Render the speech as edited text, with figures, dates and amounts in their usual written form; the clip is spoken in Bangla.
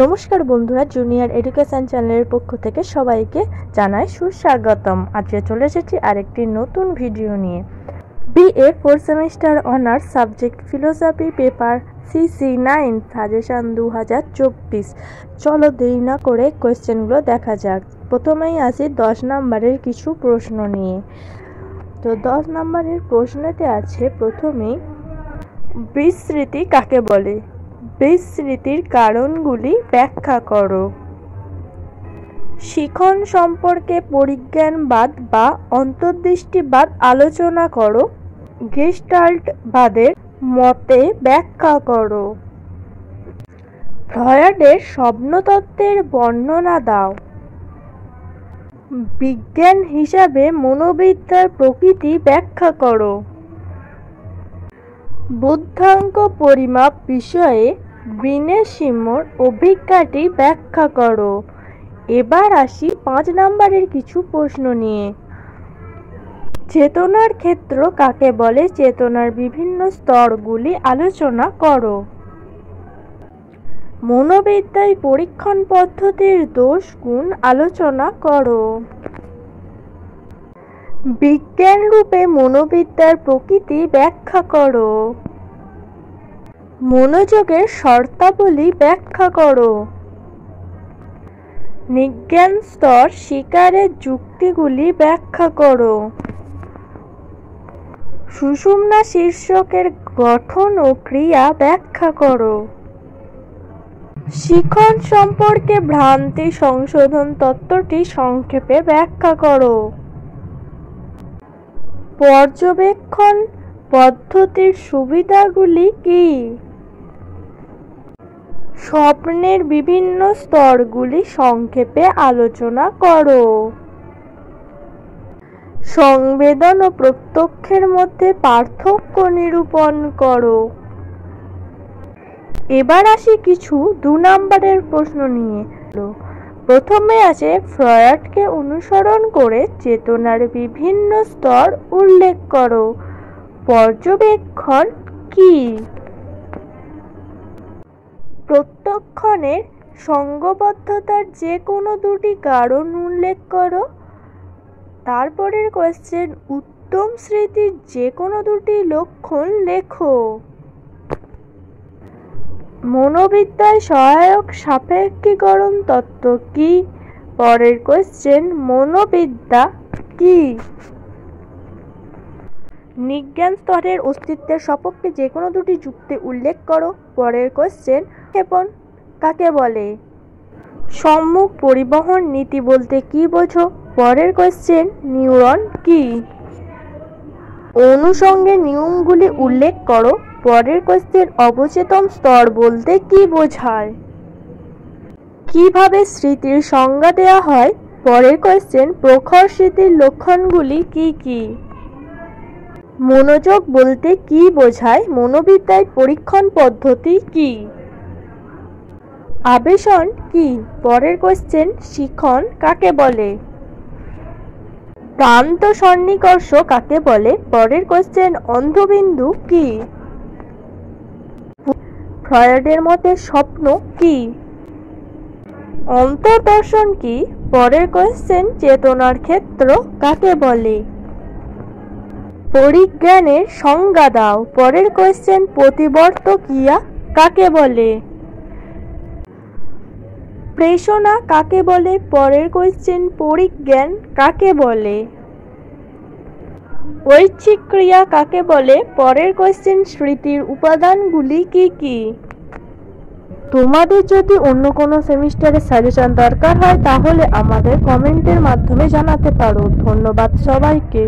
নমস্কার বন্ধুরা, জুনিয়র এডুকেশন চ্যানেলের পক্ষ থেকে সবাইকে জানাই সুস্বাগতম। আজকে চলে এসেছি আরেকটি নতুন ভিডিও নিয়ে। BA 4 semester honours subject philosophy paper CC9 suggestion 2024। চলো দেরি না করে কোয়েশ্চেনগুলো দেখা যাক। প্রথমেই আসি 10 নম্বরের কিছু প্রশ্ন নিয়ে। তো 10 নম্বরের প্রশ্নতে আছে প্রথমেই, বিস্মৃতি কাকে বলে? বিস্মৃতির কারণগুলি ব্যাখ্যা করো। শিখন সম্পর্কে পরিজ্ঞানবাদ বা অন্তর্দৃষ্টিবাদ আলোচনা করো। গেস্টাল্টবাদের মতে ব্যাখ্যা করো। ফ্রয়েডের স্বপ্নতত্ত্বের বর্ণনা দাও। বিজ্ঞান হিসাবে মনোবিদ্যার প্রকৃতি ব্যাখ্যা করো। বুদ্ধাঙ্ক পরিমাপ বিষয়ে বিনেসিমোর অভিজ্ঞতাটি ব্যাখ্যা করো। এবার আসি 5 নম্বরের কিছু প্রশ্ন নিয়ে। চেতনার ক্ষেত্র কাকে বলে? চেতনার বিভিন্ন স্তরগুলি আলোচনা করো। মনোবিদ্যায় পরীক্ষণ পদ্ধতির দোষ গুণ আলোচনা করো। বিজ্ঞান রূপে মনোবিদ্যার প্রকৃতি ব্যাখ্যা করো। মনোযোগের শর্তাবলী ব্যাখ্যা করো। নিজ্ঞান স্তর শিকারের যুক্তিগুলি ব্যাখ্যা করো। সুষুম্না শীর্ষকের গঠন ও ক্রিয়া ব্যাখ্যা করো। শিখন সম্পর্কে ভ্রান্তি সংশোধন তত্ত্বটি সংক্ষেপে ব্যাখ্যা করো। পর্যবেক্ষণ পদ্ধতির সুবিধাগুলি কি? স্বপ্নের বিভিন্ন স্তরগুলি সংক্ষেপে আলোচনা করো। সংবেদন ও প্রত্যক্ষের মধ্যে পার্থক্য নিরূপণ করো। এবার আসি কিছু 2 নম্বরের প্রশ্ন নিয়ে। প্রথমে আছে, ফ্রয়েডকে অনুসরণ করে চেতনার বিভিন্ন স্তর উল্লেখ করো। পর্যবেক্ষণ কি? প্রত্যক্ষণের সঙ্গবদ্ধতার যে কোনো দুটি কারণ উল্লেখ করো। তারপরের কোয়েশ্চেন, উত্তম স্মৃতির যে কোনো দুটি লক্ষণ লেখো। মনোবিদ্যায় সহায়ক সাপেক্ষীকরণ তত্ত্ব কি? পরের কোয়েশ্চেন, মনোবিদ্যা কি? নিজ্ঞান স্তরের অস্তিত্বের সপক্ষে যে কোনো দুটি যুক্তি উল্লেখ করো। পরের কোয়েশ্চেন, ক্ষেপণ কাকে বলে? সম্মুখ পরিবহন নীতি বলতে কি বোঝো? পরের কোয়েশ্চেন, নিউরন কি? অনুষঙ্গের নিয়মগুলি উল্লেখ করো। পরের কোয়েশ্চেন, অবচেতন স্তর বলতে কি বোঝায়? কিভাবে স্মৃতির সংজ্ঞা দেওয়া হয়? পরের কোয়েশ্চেন, প্রখর স্মৃতির লক্ষণগুলি কি কি? মনোযোগ বলতে কি বোঝায়? মনোবিদ্যায় পরীক্ষণ পদ্ধতি কি? আবেশন কি? পরের কোয়েশ্চেন, শিখন কাকে বলে? প্রান্ত সন্নিকর্ষ কাকে বলে? পরের কোয়েশ্চেন, অন্ধবিন্দু কি? ফ্রয়েডের মতে স্বপ্ন কি? অন্তর্দর্শন কি? পরের কোয়েশ্চেন, চেতনার ক্ষেত্র কাকে বলে? পরিজ্ঞানের সংজ্ঞা দাও। পরের কোয়েশ্চেন, প্রতিবর্ত ক্রিয়া কাকে বলে? প্রেষণা কাকে বলে? পরের কোয়েশ্চেন, পরিজ্ঞান কাকে বলে? ঐচ্ছিক ক্রিয়া কাকে বলে? পরের কোয়েশ্চেন, স্মৃতির উপাদানগুলি কি কি? তোমাদের যদি অন্য কোনো সেমিস্টারের সাজেশন দরকার হয় তাহলে আমাদের কমেন্টের মাধ্যমে জানাতে পারো। ধন্যবাদ সবাইকে।